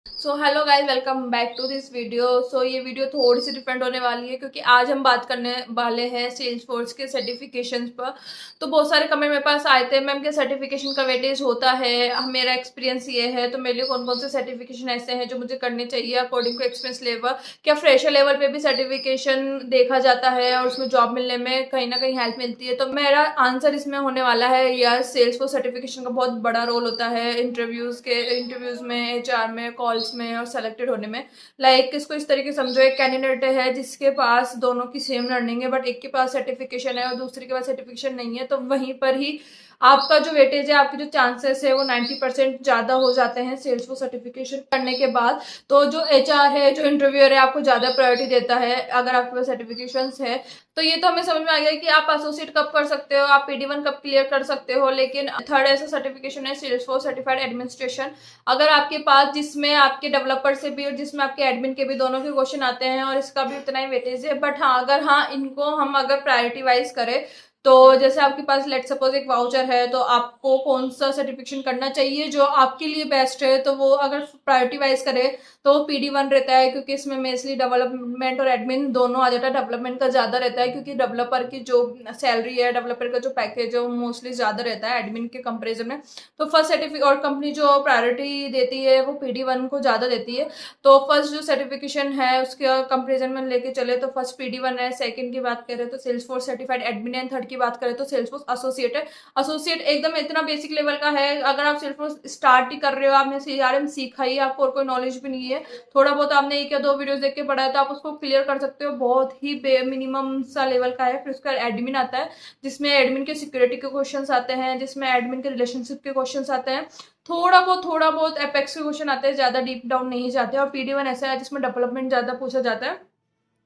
So hello guys, welcome back to this video. ये video थोड़ी सी डिफरेंट होने वाली है क्योंकि आज हम बात करने वाले हैं सेल्स फोर्स के सर्टिफिकेशंस पर। तो बहुत सारे कमेंट मेरे पास आए थे, मैम के सर्टिफिकेशन का वेटेज होता है, मेरा एक्सपीरियंस ये है, तो मेरे लिए कौन कौन से सर्टिफिकेशन ऐसे हैं जो मुझे करने चाहिए अकॉर्डिंग टू एक्सपीरियंस लेवल। क्या फ्रेशर लेवल पे भी सर्टिफिकेशन देखा जाता है और उसमें जॉब मिलने में कहीं ना कहीं हेल्प मिलती है? तो मेरा आंसर इसमें होने वाला है यस, सेल्स फोर्स सर्टिफिकेशन का बहुत बड़ा रोल होता है इंटरव्यूज में, एचआर में, कॉल्स में और सेलेक्टेड होने में। लाइक इसको इस तरीके समझो, एक कैंडिडेट है जिसके पास दोनों की सेम लर्निंग है, बट एक के पास सर्टिफिकेशन है और दूसरे के पास सर्टिफिकेशन नहीं है, तो वहीं पर ही आपका जो वेटेज है, आपके जो चांसेस है वो 90% ज्यादा हो जाते हैं सेल्स फोर्स सर्टिफिकेशन करने के बाद। तो जो एचआर है, जो इंटरव्यूअर है, आपको ज्यादा प्रायोरिटी देता है अगर आपके पास सर्टिफिकेशन है। तो ये तो हमें समझ में आ गया कि आप एसोसिएट कब कर सकते हो, आप PD1 कब क्लियर कर सकते हो। लेकिन थर्ड ऐसा सर्टिफिकेशन है सेल्स फोर्स सर्टिफाइड एडमिनिस्ट्रेशन। अगर आपके पास, जिसमें आपके डेवलपर से भी और जिसमें आपके एडमिन के भी दोनों के क्वेश्चन आते हैं और इसका भी उतना ही वेटेज है, बट हाँ, अगर इनको हम अगर प्रायोरिटी वाइज करें, तो जैसे आपके पास लेट सपोज एक वाउचर है, तो आपको कौन सा सर्टिफिकेशन करना चाहिए जो आपके लिए बेस्ट है, तो वो अगर प्रायोरिटी वाइज करे तो वो PD1 रहता है, क्योंकि इसमें मेनली डेवलपमेंट और एडमिन दोनों आ जाता है। डेवलपमेंट का ज्यादा रहता है क्योंकि डेवलपर की जो सैलरी है, डेवलपर का जो पैकेज है, वो मोस्टली ज्यादा रहता है एडमिन के कंपेरिजन में। तो फर्स्ट सर्टिफिकेट और कंपनी जो प्रायोरिटी देती है वो PD1 को ज्यादा देती है। तो फर्स्ट जो सर्टिफिकेशन है उसके कंपेरिजन में लेके चले तो फर्स्ट PD1 है, सेकंड की बात करें तो सेल्स फोर्स सर्टिफाइड एडमिन है, थर्ड की बात करें तो सेल्स फोर्स एसोसिएट है। एसोसिएट एकदम इतना बेसिक लेवल का है, अगर आप सेल्स फोर्स स्टार्ट ही कर रहे हो, आपने CRM सीखा ही, आपको और कोई नॉलेज भी नहीं है, थोड़ा बहुत आपने एक या दो वीडियोस देख के पढ़ा है, तो आप उसको क्लियर कर सकते हो। बहुत ही मिनिमम सा लेवल का है। फिर उसका एडमिन आता है, जिसमें एडमिन के सिक्योरिटी के क्वेश्चंस आते हैं, जिसमें एडमिन के रिलेशनशिप के क्वेश्चंस आते हैं, थोड़ा बहुत एपेक्स के क्वेश्चन आते हैं, ज्यादा डीप डाउन नहीं जाते। और PD1 ऐसा है जिसमें डेवलपमेंट ज्यादा पूछा जाता है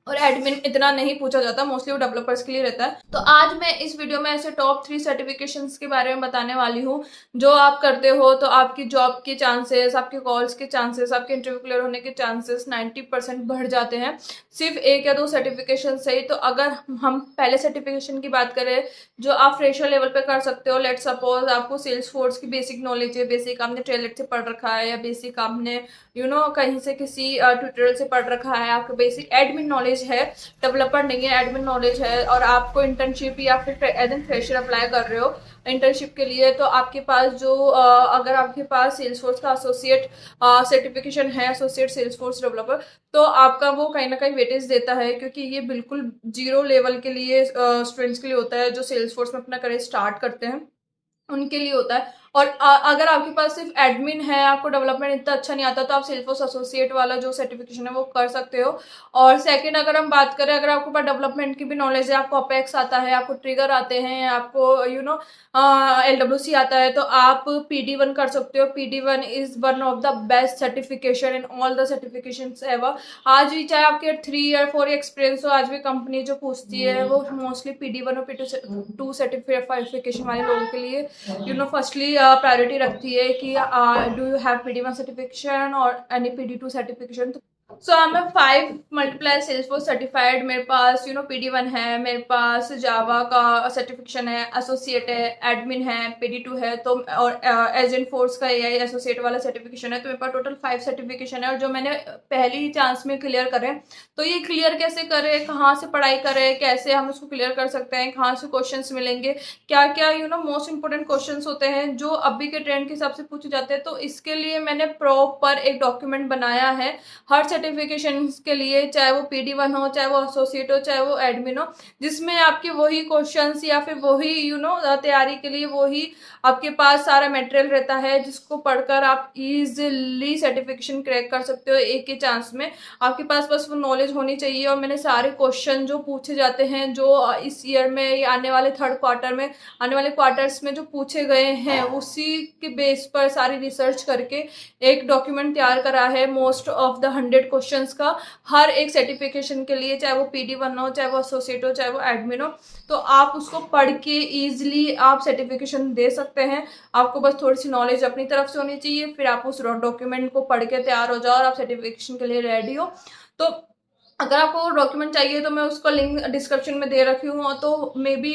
और एडमिन इतना नहीं पूछा जाता, मोस्टली वो डेवलपर्स के लिए रहता है। तो आज मैं इस वीडियो में ऐसे टॉप 3 सर्टिफिकेशंस के बारे में बताने वाली हूँ। जो आप करते हो तो आपकी जॉब के चांसेस, आपके कॉल्स के चांसेस, आपके इंटरव्यू क्लियर होने के चांसेस 90% बढ़ जाते हैं सिर्फ एक या दो सर्टिफिकेशन से ही। तो अगर हम पहले सर्टिफिकेशन की बात करें, जो आप फ्रेशर लेवल पे कर सकते हो, लेट सपोज आपको सेल्स फोर्स की बेसिक नॉलेज है, बेसिक आपने ट्रेलेट से पढ़ रखा है, या बेसिक आपने कहीं से किसी ट्यूटोरियल से पढ़ रखा है, आपको बेसिक एडमिन नॉलेज है, डेवलपर नहीं है, एडमिन नॉलेज है, और आपको इंटर्नशिप या फिर एज एन फ्रेशर अप्लाई कर रहे हो इंटर्नशिप के लिए, तो आपके पास जो अगर आपके पास सेल्स फोर्स का एसोसिएट सर्टिफिकेशन है, एसोसिएट सेल्स फोर्स डेवलपर, तो आपका वो कहीं ना कहीं वेटेज देता है, क्योंकि ये बिल्कुल जीरो लेवल के लिए स्टूडेंट्स के लिए होता है जो सेल्स फोर्स में अपना करियर स्टार्ट करते हैं, उनके लिए होता है। और अगर आपके पास सिर्फ एडमिन है, आपको डेवलपमेंट इतना अच्छा नहीं आता, तो आप सेल्सफोर्स एसोसिएट वाला जो सर्टिफिकेशन है वो कर सकते हो। और सेकंड, अगर हम बात करें, अगर आपके पास डेवलपमेंट की भी नॉलेज है, आपको अपेक्स आता है, आपको ट्रिगर आते हैं, आपको LWC आता है, तो आप PD1 कर सकते हो। PD1 is one of the best certification in all the certification ever. आज भी चाहे आपके 3 या 4 एक्सपीरियंस हो, आज भी कंपनी जो पूछती है वो मोस्टली PD1 और PD2 सर्टिफिकेशन वाले लोगों के लिए फर्स्टली प्रायोरिटी रखती है कि do you have PD1 certification और any PD2 certification. So I am 5 multiply Salesforce certified. मेरे पास PD1 है, मेरे पास जावा का सर्टिफिकेशन है, एसोसिएट है, एडमिन है, PD2 है, तो और एजेंट फोर्स का AI एसोसिएट वाला सर्टिफिकेशन है। तो मेरे पास टोटल 5 सर्टिफिकेशन है, और जो मैंने पहली ही चांस में क्लियर करे। तो ये क्लियर कैसे करें, कहाँ से पढ़ाई करें, कैसे हम उसको क्लियर कर सकते हैं, कहाँ से क्वेश्चंस मिलेंगे, क्या क्या मोस्ट इंपोर्टेंट क्वेश्चंस होते हैं जो अभी के ट्रेंड के हिसाब से पूछे जाते हैं। तो इसके लिए मैंने प्रॉपर एक डॉक्यूमेंट बनाया है हर सर्टिफिकेशन के लिए, चाहे वो PD1 हो, चाहे वो एसोसिएट हो, चाहे वो एडमिन हो, जिसमें आपके वही क्वेश्चंस या फिर वही तैयारी के लिए वही आपके पास सारा मटेरियल रहता है, जिसको पढ़कर आप इजीली सर्टिफिकेशन क्रैक कर सकते हो एक ही चांस में। आपके पास बस वो नॉलेज होनी चाहिए। और मैंने सारे क्वेश्चन जो पूछे जाते हैं, जो इस ईयर में या आने वाले थर्ड क्वार्टर में, आने वाले क्वार्टर्स में जो पूछे गए हैं, उसी के बेस पर सारी रिसर्च करके एक डॉक्यूमेंट तैयार करा है मोस्ट ऑफ द 100 क्वेश्चंस का, हर एक सर्टिफिकेशन के लिए, चाहे वो PD1 हो, चाहे वो एसोसिएट हो, चाहे वो एडमिन हो। तो आप उसको पढ़ के इजिली आप सर्टिफिकेशन दे सकते हैं। आपको बस थोड़ी सी नॉलेज अपनी तरफ से होनी चाहिए, फिर आप उस डॉक्यूमेंट को पढ़ के तैयार हो जाओ और आप सर्टिफिकेशन के लिए रेडी हो। तो अगर आपको डॉक्यूमेंट चाहिए तो मैं उसका लिंक डिस्क्रिप्शन में दे रखी हूँ, तो मे बी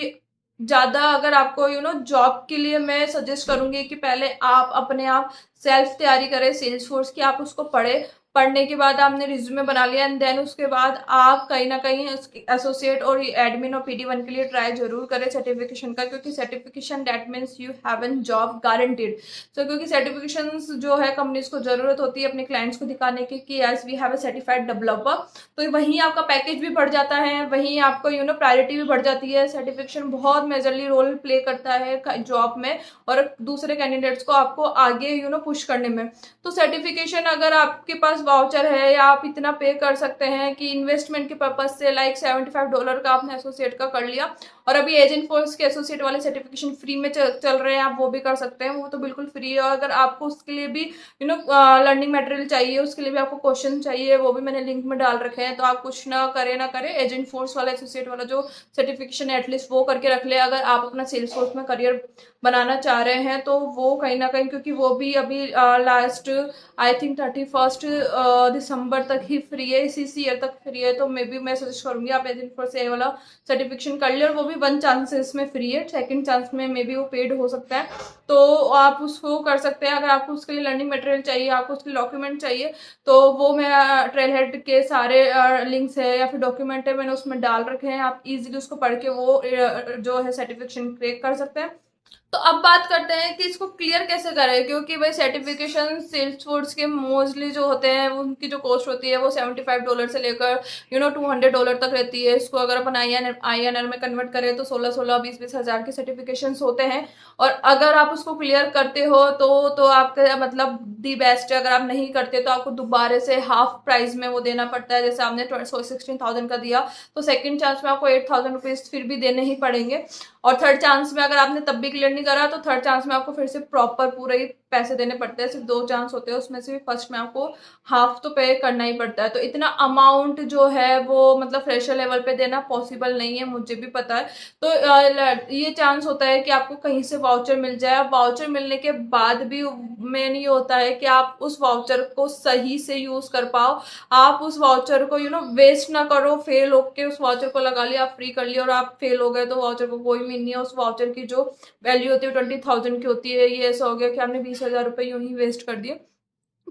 ज़्यादा अगर आपको जॉब के लिए मैं सजेस्ट करूंगी कि पहले आप अपने आप सेल्फ तैयारी करें सेल्स फोर्स की, आप उसको पढ़े। पढ़ने के बाद आपने रिज्यूमे बना लिया एंड देन उसके बाद आप कहीं ना कहीं एसोसिएट और एडमिन और PD1 के लिए ट्राई जरूर करें सर्टिफिकेशन का, क्योंकि certification that means you have an job guaranteed. So क्योंकि सर्टिफिकेशन जो है कंपनीज को जरूरत होती है अपने क्लाइंट्स को दिखाने की कि yes we have a certified developer, तो वहीं आपका पैकेज भी बढ़ जाता है, वहीं आपको प्रायोरिटी भी बढ़ जाती है। सर्टिफिकेशन बहुत मेजरली रोल प्ले करता है जॉब में और दूसरे कैंडिडेट्स को आपको आगे पुश करने में। तो सर्टिफिकेशन अगर आपके पास वाउचर है या आप इतना पे कर सकते हैं कि इन्वेस्टमेंट के पर्पज से लाइक $75 का आपने एसोसिएट का कर लिया, और अभी एजेंट फोर्स के एसोसिएट वाले सर्टिफिकेशन फ्री में चल रहे हैं, आप वो भी कर सकते हैं, वो तो बिल्कुल फ्री है। और अगर आपको उसके लिए भी लर्निंग मटेरियल चाहिए, उसके लिए भी आपको क्वेश्चन चाहिए, वो भी मैंने लिंक में डाल रखे हैं। तो आप कुछ ना करें एजेंट फोर्स वाला एसोसिएट वाला जो सर्टिफिकेशन है एटलीस्ट वो करके रख ले, अगर आप अपना सेल्स फोर्स में करियर बनाना चाह रहे हैं तो वो कहीं ना कहीं, क्योंकि वो भी अभी लास्ट आई थिंक 31 दिसंबर तक ही फ्री है, इसी ईयर तक फ्री है। तो मे बी मैं सजेस्ट करूंगी आप एजेंट फोर्स ए वाला सर्टिफिकेशन कर ले, और वो भी 1 चांसेस में फ्री है, सेकंड चांस में मे बी वो पेड हो सकता है, तो आप उसको कर सकते हैं। अगर आपको उसके लिए लर्निंग मटेरियल चाहिए, आपको उसके लिए डॉक्यूमेंट चाहिए, तो वो मैं ट्रेल हेड के सारे लिंक्स है या फिर डॉक्यूमेंट है मैंने उसमें डाल रखे हैं, आप इजीली उसको पढ़ के वो जो है सर्टिफिकेशन क्रैक कर सकते हैं। तो अब बात करते हैं कि इसको क्लियर कैसे करें, क्योंकि भाई सर्टिफिकेशन सेल्स फोर्स के मोस्टली जो होते हैं उनकी जो कॉस्ट होती है वो $75 से लेकर $200 तक रहती है। इसको अगर अपन INR में कन्वर्ट करें तो 16 20 हज़ार के सर्टिफिकेशन होते हैं, और अगर आप उसको क्लियर करते हो तो आपका मतलब दी बेस्ट है। अगर आप नहीं करते तो आपको दोबारा से हाफ प्राइस में वो देना पड़ता है, जैसे आपने 16,000 का दिया तो सेकेंड चांस में आपको ₹8,000 फिर भी देने ही पड़ेंगे, और थर्ड चांस में अगर आपने तब भी क्लियर नहीं करा तो थर्ड चांस में आपको फिर से प्रॉपर पूरे ही पैसे देने पड़ते हैं। सिर्फ 2 चांस होते हैं, उसमें से भी फर्स्ट में आपको हाफ तो पे करना ही पड़ता है। तो इतना अमाउंट जो है वो मतलब फ्रेशर लेवल पे देना पॉसिबल नहीं है, मुझे भी पता है। तो ये चांस होता है कि आपको कहीं से वाउचर मिल जाए, वाउचर मिलने के बाद भी मेन ये होता है कि आप उस वाउचर को सही से यूज कर पाओ, आप उस वाउचर को वेस्ट ना करो। फेल होके उस वाउचर को लगा लिया, आप फ्री कर लिया और आप फेल हो गए तो वाउचर को कोई मीन नहीं है। उस वाउचर की जो वैल्यू होती है 20,000 की होती है। ये ऐसा हो गया कि आपने 20,000 रुपये यूं ही वेस्ट कर दिए।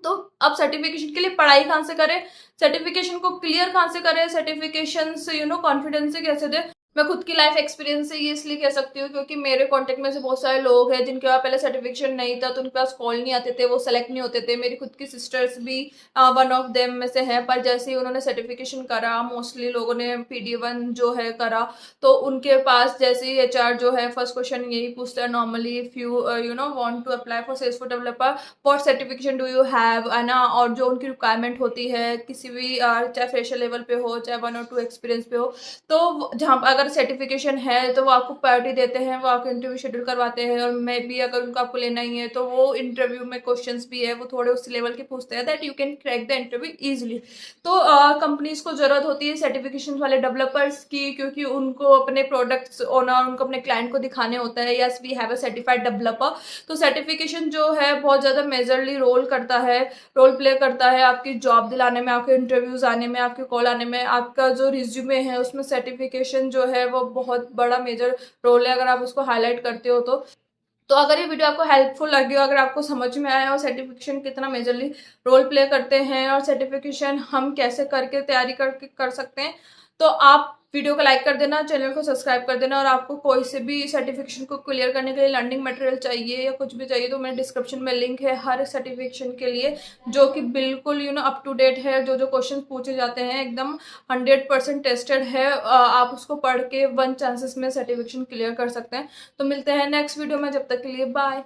तो अब सर्टिफिकेशन के लिए पढ़ाई कहाँ से करें, सर्टिफिकेशन को क्लियर कहाँ से करें, सर्टिफिकेशन से कॉन्फिडेंस से कैसे दे। मैं खुद की लाइफ एक्सपीरियंस से ये इसलिए कह सकती हूँ क्योंकि मेरे कांटेक्ट में से बहुत सारे लोग हैं जिनके पास पहले सर्टिफिकेशन नहीं था, तो उनके पास कॉल नहीं आते थे, वो सेलेक्ट नहीं होते थे। मेरी खुद की सिस्टर्स भी वन ऑफ देम में से है, पर जैसे ही उन्होंने सर्टिफिकेशन करा, मोस्टली लोगों ने PD1 जो है करा, तो उनके पास जैसे ही HR जो है फर्स्ट क्वेश्चन यही पूछता है normally, if you want to apply for Salesforce developer what certification do you have, है ना। और जो उनकी रिक्वायरमेंट होती है किसी भी चाहे फ्रेशर लेवल पे हो चाहे 1 और 2 एक्सपीरियंस पे हो, तो जहाँ पर अगर सर्टिफिकेशन है तो वो आपको प्रायोरिटी देते हैं, वो आपको इंटरव्यू शेड्यूल करवाते हैं। और मे बी अगर उनको आपको लेना ही है तो वो इंटरव्यू में क्वेश्चंस भी है वो थोड़े उस लेवल के पूछते हैं that you can crack the interview easily. तो कंपनीज को जरूरत होती है सर्टिफिकेशन वाले डेवलपर्स की, क्योंकि उनको अपने प्रोडक्ट्स ओनर उनको अपने क्लाइंट को दिखाने होता है yes we have a certified developer. तो सर्टिफिकेशन जो है बहुत ज्यादा मेजरली रोल प्ले करता है आपकी जॉब दिलाने में, आपके इंटरव्यूज आने में, आपके कॉल आने में। आपका जो रिज्यूमे है उसमें सर्टिफिकेशन जो है वो बहुत बड़ा मेजर रोल है, अगर आप उसको हाईलाइट करते हो तो अगर ये वीडियो आपको हेल्पफुल लगी हो, अगर आपको समझ में आया और सर्टिफिकेशन कितना मेजरली रोल प्ले करते हैं और सर्टिफिकेशन हम कैसे करके तैयारी करके कर सकते हैं, तो आप वीडियो को लाइक कर देना, चैनल को सब्सक्राइब कर देना। और आपको कोई से भी सर्टिफिकेशन को क्लियर करने के लिए लर्निंग मटेरियल चाहिए या कुछ भी चाहिए तो मेरे डिस्क्रिप्शन में लिंक है हर सर्टिफिकेशन के लिए, जो कि बिल्कुल अप टू डेट है। जो जो क्वेश्चन पूछे जाते हैं एकदम 100% टेस्टेड है। आप उसको पढ़ के 1 चांसेस में सर्टिफिकेशन क्लियर कर सकते हैं। तो मिलते हैं नेक्स्ट वीडियो में, जब तक के लिए बाय।